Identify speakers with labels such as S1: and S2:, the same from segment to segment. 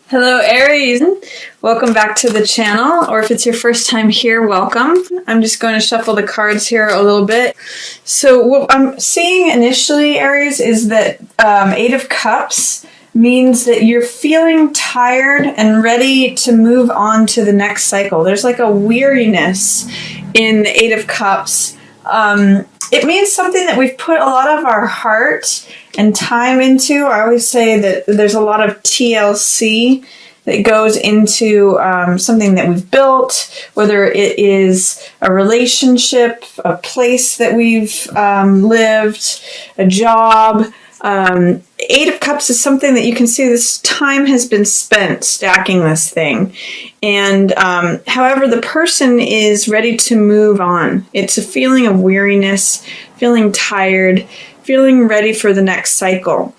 S1: Hello Aries, welcome back to the channel, or if it's your first time here, welcome. I'm just going to shuffle the cards here a little bit. So what I'm seeing initially, Aries, is that Eight of Cups means that you're feeling tired and ready to move on to the next cycle. There's like a weariness in the Eight of Cups. It means something that we've put a lot of our heart and time into. I always say that there's a lot of TLC that goes into something that we've built, whether it is a relationship, a place that we've lived, a job. Eight of Cups is something that you can see this time has been spent stacking this thing. And however, the person is ready to move on. It's a feeling of weariness, feeling tired, feeling ready for the next cycle.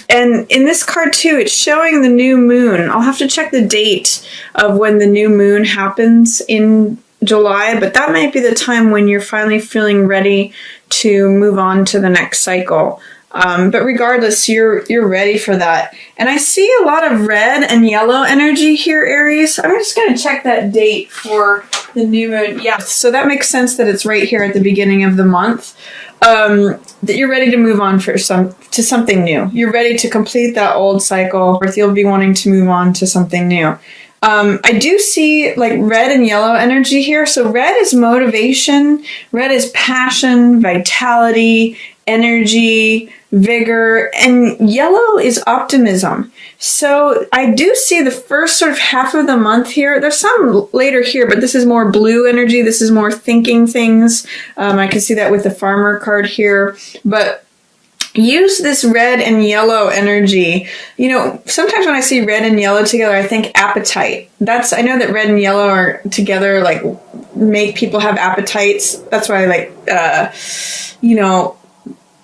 S1: And in this card too, it's showing the new moon. I'll have to check the date of when the new moon happens in July, but that might be the time when you're finally feeling ready to move on to the next cycle. But regardless, you're ready for that. And I see a lot of red and yellow energy here, Aries. I'm just going to check that date for the new moon. Yeah, so that makes sense that it's right here at the beginning of the month. That you're ready to move on to something new. You're ready to complete that old cycle, or you'll be wanting to move on to something new. I do see like red and yellow energy here. So red is motivation, red is passion, vitality, energy, vigor, and yellow is optimism. So I do see the first sort of half of the month here. There's some later here, but this is more blue energy. This is more thinking things. I can see that with the farmer card here, but use this red and yellow energy. You know, sometimes when I see red and yellow together, I think appetite. I know that red and yellow are together, like make people have appetites. That's why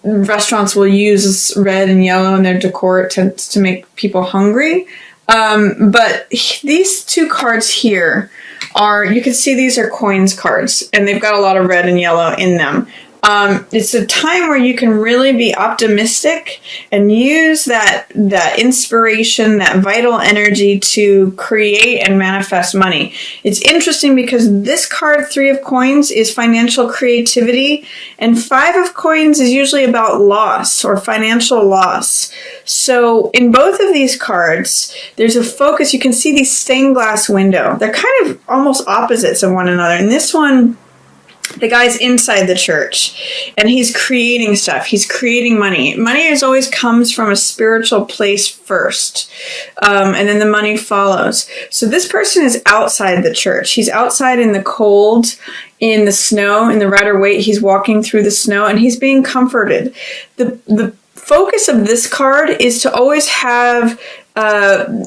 S1: restaurants will use red and yellow in their decor. It tends to make people hungry. But these two cards here you can see these are coins cards, and they've got a lot of red and yellow in them. It's a time where you can really be optimistic and use that inspiration, that vital energy to create and manifest money. It's interesting because this card, Three of Coins, is financial creativity, and Five of Coins is usually about loss or financial loss. So in both of these cards, there's a focus. You can see these stained glass window. They're kind of almost opposites of one another. And this one, the guy's inside the church and he's creating stuff. He's creating money. Money always comes from a spiritual place first, and then the money follows. So this person is outside the church. He's outside in the cold, in the snow, in the Rider-Waite. He's walking through the snow and he's being comforted. The focus of this card is to always have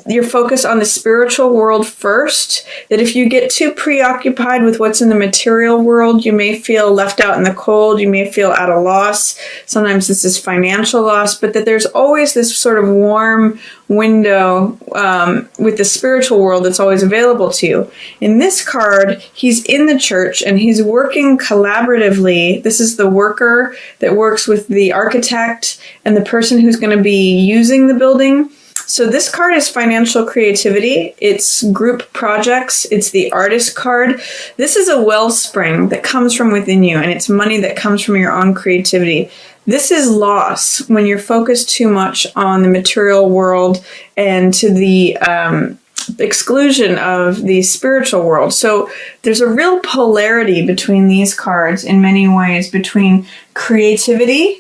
S1: your focus on the spiritual world first, that if you get too preoccupied with what's in the material world, you may feel left out in the cold, you may feel at a loss. Sometimes this is financial loss, but that there's always this sort of warm window with the spiritual world that's always available to you. In this card, he's in the church and he's working collaboratively. This is the worker that works with the architect and the person who's going to be using the building. So this card is financial creativity. It's group projects. It's the artist card. This is a wellspring that comes from within you, and it's money that comes from your own creativity. This is loss when you're focused too much on the material world and to the exclusion of the spiritual world. So there's a real polarity between these cards in many ways, between creativity,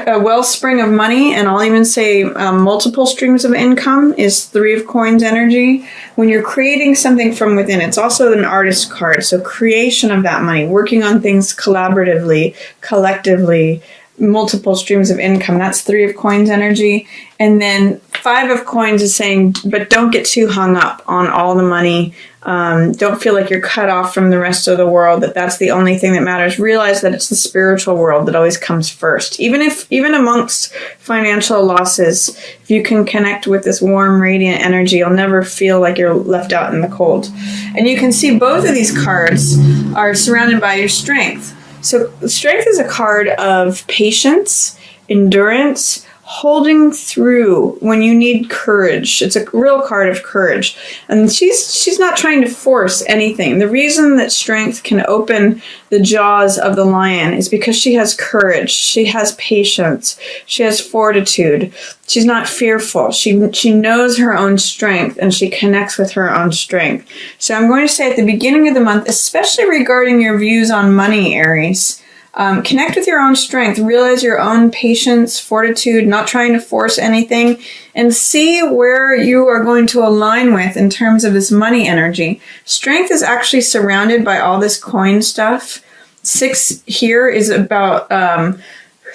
S1: a wellspring of money, and I'll even say multiple streams of income is Three of Coins energy. When you're creating something from within, it's also an artist card. So creation of that money, working on things collaboratively, collectively, multiple streams of income. That's Three of Coins energy. And then Five of Coins is saying, but don't get too hung up on all the money. Don't feel like you're cut off from the rest of the world, that's the only thing that matters. Realize that it's the spiritual world that always comes first. Even amongst financial losses, if you can connect with this warm, radiant energy, you'll never feel like you're left out in the cold. And you can see both of these cards are surrounded by your strength. So strength is a card of patience, endurance, holding through when you need courage. It's a real card of courage. And she's not trying to force anything. The reason that strength can open the jaws of the lion is because she has courage. She has patience. She has fortitude. She's not fearful. She knows her own strength, and she connects with her own strength. So I'm going to say at the beginning of the month, especially regarding your views on money, Aries, connect with your own strength, realize your own patience, fortitude, not trying to force anything, and see where you are going to align with in terms of this money energy. Strength is actually surrounded by all this coin stuff. 6 here is about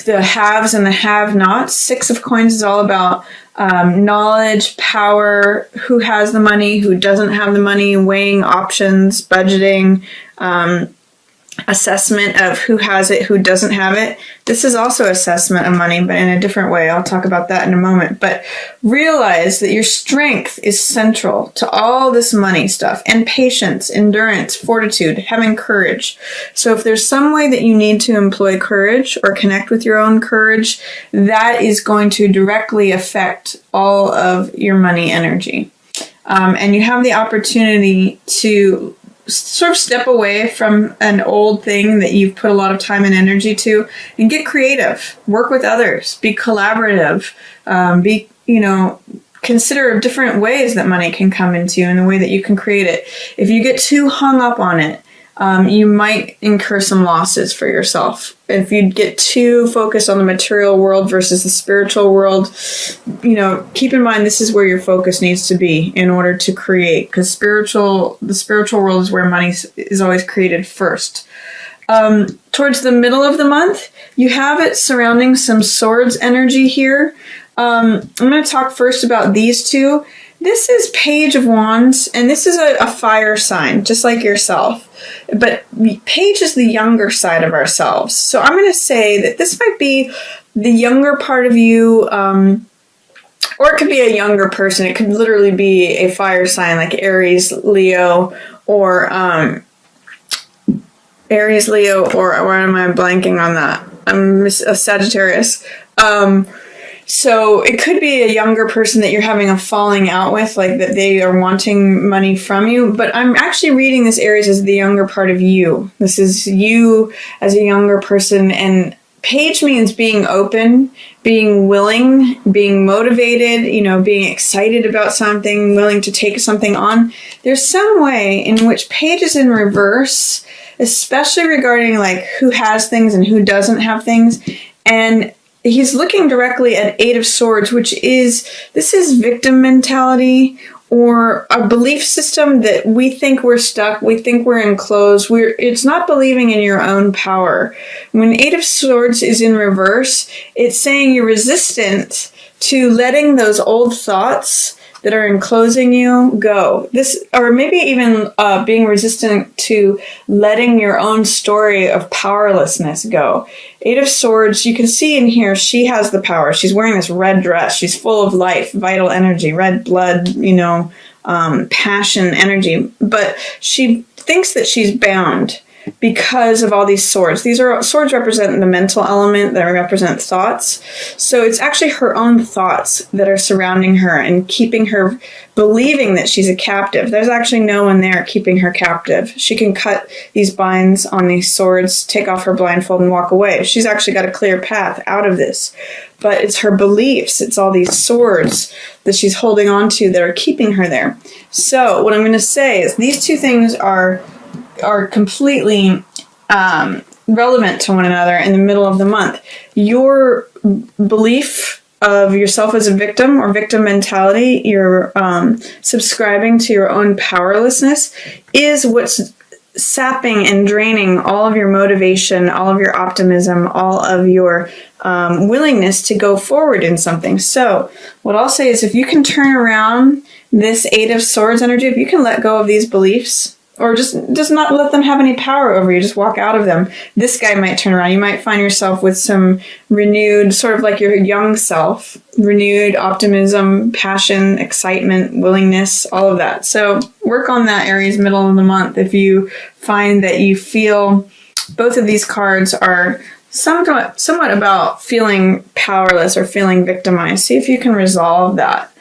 S1: the haves and the have-nots. 6 of coins is all about knowledge, power, who has the money, who doesn't have the money, weighing options, budgeting, assessment of who has it, who doesn't have it. This is also assessment of money, but in a different way. I'll talk about that in a moment. But realize that your strength is central to all this money stuff, and patience, endurance, fortitude, having courage. So if there's some way that you need to employ courage or connect with your own courage, that is going to directly affect all of your money energy. And you have the opportunity to sort of step away from an old thing that you've put a lot of time and energy to and get creative, work with others, be collaborative, consider different ways that money can come into you and the way that you can create it. If you get too hung up on it, you might incur some losses for yourself. If you get too focused on the material world versus the spiritual world, keep in mind this is where your focus needs to be in order to create, because the spiritual world is where money is always created first. Towards the middle of the month, you have it surrounding some swords energy here. I'm going to talk first about these two. This is Page of Wands, and this is a fire sign, just like yourself. But Page is the younger side of ourselves. So I'm going to say that this might be the younger part of you, or it could be a younger person. It could literally be a fire sign like Aries, Leo, or where am I blanking on that? I'm a Sagittarius. So it could be a younger person that you're having a falling out with, like that they are wanting money from you. But I'm actually reading this Aries as the younger part of you. This is you as a younger person. And Page means being open, being willing, being motivated, being excited about something, willing to take something on. There's some way in which Page is in reverse, especially regarding like who has things and who doesn't have things. And he's looking directly at 8 of Swords, this is victim mentality, or a belief system that we think we're stuck, we think we're enclosed. It's not believing in your own power. When 8 of Swords is in reverse, it's saying you're resistant to letting those old thoughts that are enclosing you go. Or maybe even being resistant to letting your own story of powerlessness go. 8 of Swords, you can see in here, she has the power. She's wearing this red dress. She's full of life, vital energy, red blood, passion, energy. But she thinks that she's bound because of all these swords. Swords represent the mental element, that represent thoughts. So it's actually her own thoughts that are surrounding her and keeping her believing that she's a captive. There's actually no one there keeping her captive. She can cut these binds on these swords, take off her blindfold, and walk away. She's actually got a clear path out of this. But it's her beliefs. It's all these swords that she's holding on to that are keeping her there. So what I'm going to say is these two things are completely relevant to one another in the middle of the month. Your belief of yourself as a victim or victim mentality, your subscribing to your own powerlessness, is what's sapping and draining all of your motivation, all of your optimism, all of your willingness to go forward in something. So what I'll say is if you can turn around this 8 of Swords energy, if you can let go of these beliefs, or just not let them have any power over you, just walk out of them, this guy might turn around. You might find yourself with some renewed, sort of like your young self, renewed optimism, passion, excitement, willingness, all of that. So work on that, Aries, middle of the month. If you find that you feel both of these cards are somewhat about feeling powerless or feeling victimized. See if you can resolve that.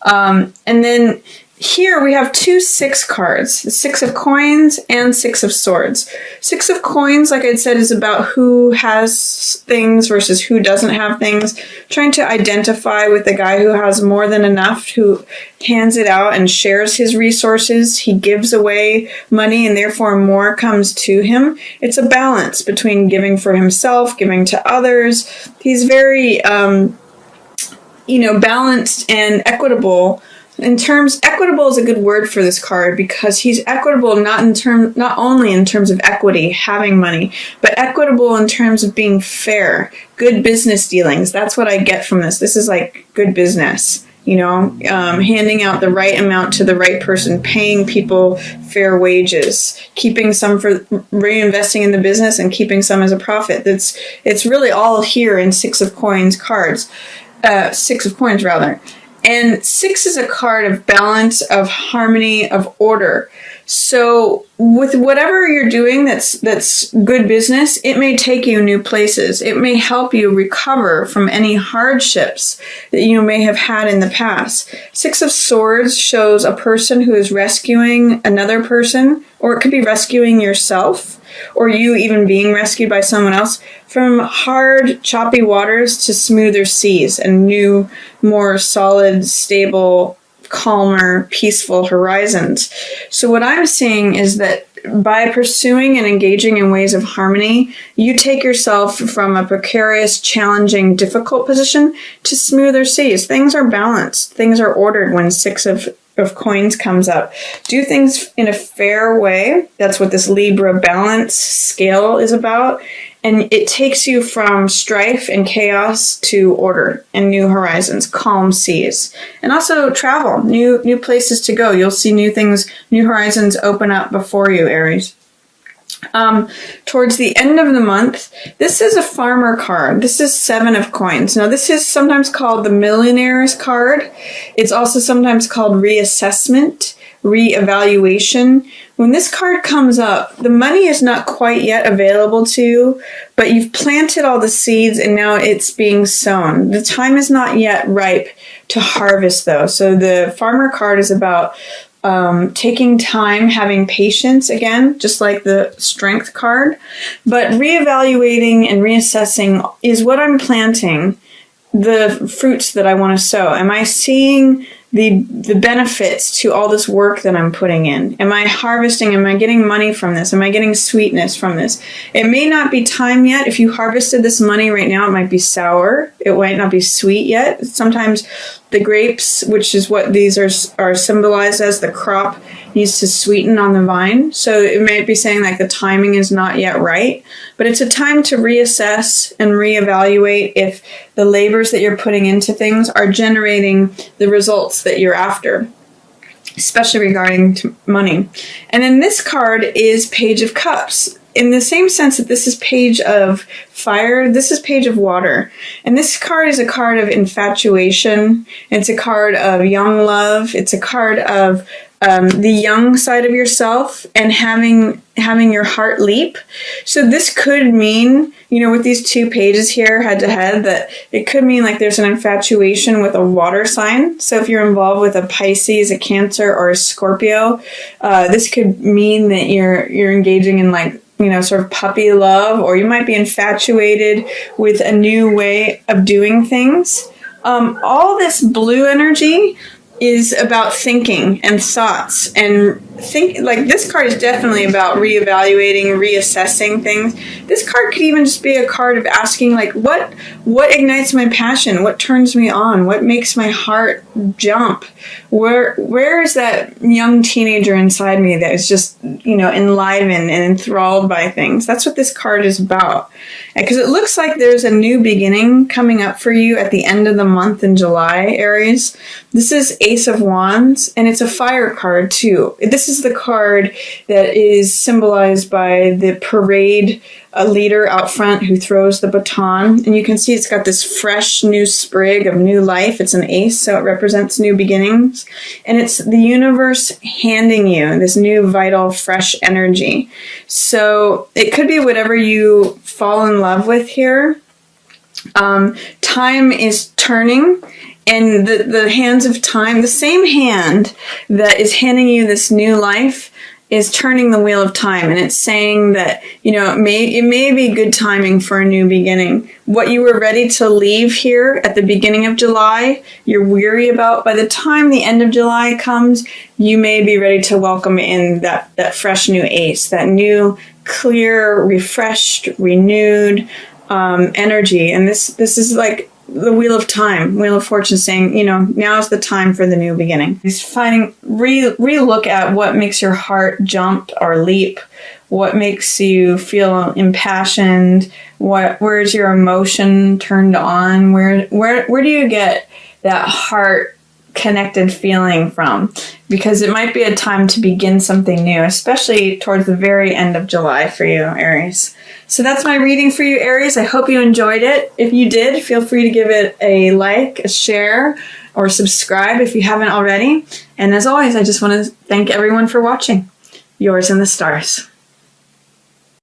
S1: And then here we have 2 6 cards, the 6 of coins and 6 of swords. 6 of coins, like I said, is about who has things versus who doesn't have things. Trying to identify with the guy who has more than enough, who hands it out and shares his resources. He gives away money and therefore more comes to him. It's a balance between giving for himself, giving to others. He's very, balanced and equitable. Equitable is a good word for this card because he's equitable not only in terms of equity, having money, but equitable in terms of being fair, good business dealings. That's what I get from this. This is like good business, handing out the right amount to the right person, paying people fair wages, keeping some for reinvesting in the business and keeping some as a profit. It's really all here in 6 of coins cards, 6 of coins rather. And 6 is a card of balance, of harmony, of order. So with whatever you're doing that's good business, it may take you new places. It may help you recover from any hardships that you may have had in the past. 6 of swords shows a person who is rescuing another person, or it could be rescuing yourself, or you even being rescued by someone else from hard, choppy waters to smoother seas and new, more solid, stable, calmer, peaceful horizons. So what I'm seeing is that by pursuing and engaging in ways of harmony, you take yourself from a precarious, challenging, difficult position to smoother seas. Things are balanced. Things are ordered when 6 of coins comes up. Do things in a fair way. That's what this Libra balance scale is about. And it takes you from strife and chaos to order and new horizons, calm seas. And also travel, new places to go. You'll see new things, new horizons open up before you, Aries. Towards the end of the month, this is a farmer card. This is 7 of coins. Now, this is sometimes called the millionaire's card. It's also sometimes called reassessment, reevaluation. When this card comes up, the money is not quite yet available to you, but you've planted all the seeds and now it's being sown. The time is not yet ripe to harvest, though. So the farmer card is about taking time, having patience again, just like the strength card. But reevaluating and reassessing is what I'm planting, the fruits that I want to sow. Am I seeing the benefits to all this work that I'm putting in? Am I harvesting? Am I getting money from this? Am I getting sweetness from this? It may not be time yet. If you harvested this money right now, it might be sour. It might not be sweet yet. Sometimes the grapes, which is what these are symbolized as, the crop needs to sweeten on the vine. So it might be saying like the timing is not yet right, but it's a time to reassess and reevaluate if the labors that you're putting into things are generating the results that you're after, especially regarding to money. And then this card is Page of Cups. In the same sense that this is Page of Fire, this is Page of Water. And this card is a card of infatuation. It's a card of young love. It's a card of the young side of yourself and having your heart leap. So this could mean, with these 2 pages here head to head, that it could mean like there's an infatuation with a water sign. So if you're involved with a Pisces, a Cancer, or a Scorpio, this could mean that you're engaging in like, sort of puppy love, or you might be infatuated with a new way of doing things. All this blue energy is about thinking and thoughts, and this card is definitely about reevaluating, reassessing things. This card could even just be a card of asking like, what ignites my passion? What turns me on? What makes my heart jump? Where is that young teenager inside me that is just, enlivened and enthralled by things? That's what this card is about. Because it looks like there's a new beginning coming up for you at the end of the month in July, Aries. This is Ace of Wands, and it's a fire card too. This is the card that is symbolized by the parade leader out front who throws the baton. And you can see it's got this fresh new sprig of new life. It's an ace, so it represents new beginnings. And it's the universe handing you this new, vital, fresh energy. So it could be whatever you fall in love with here. Time is turning. And the hands of time, the same hand that is handing you this new life is turning the wheel of time. And it's saying that, you know, it may be good timing for a new beginning. What you were ready to leave here at the beginning of July, you're weary about, by the time the end of July comes, you may be ready to welcome in that fresh new ace, that new, clear, refreshed, renewed energy. And this is like the Wheel of Time, Wheel of Fortune, saying, you know, now is the time for the new beginning. He's relook at what makes your heart jump or leap, what makes you feel impassioned, where's your emotion turned on, where do you get that heart connected feeling from? Because it might be a time to begin something new, especially towards the very end of July for you, Aries. So that's my reading for you, Aries. I hope you enjoyed it. If you did, feel free to give it a like, a share, or subscribe if you haven't already. And as always, I just want to thank everyone for watching. Yours in the stars.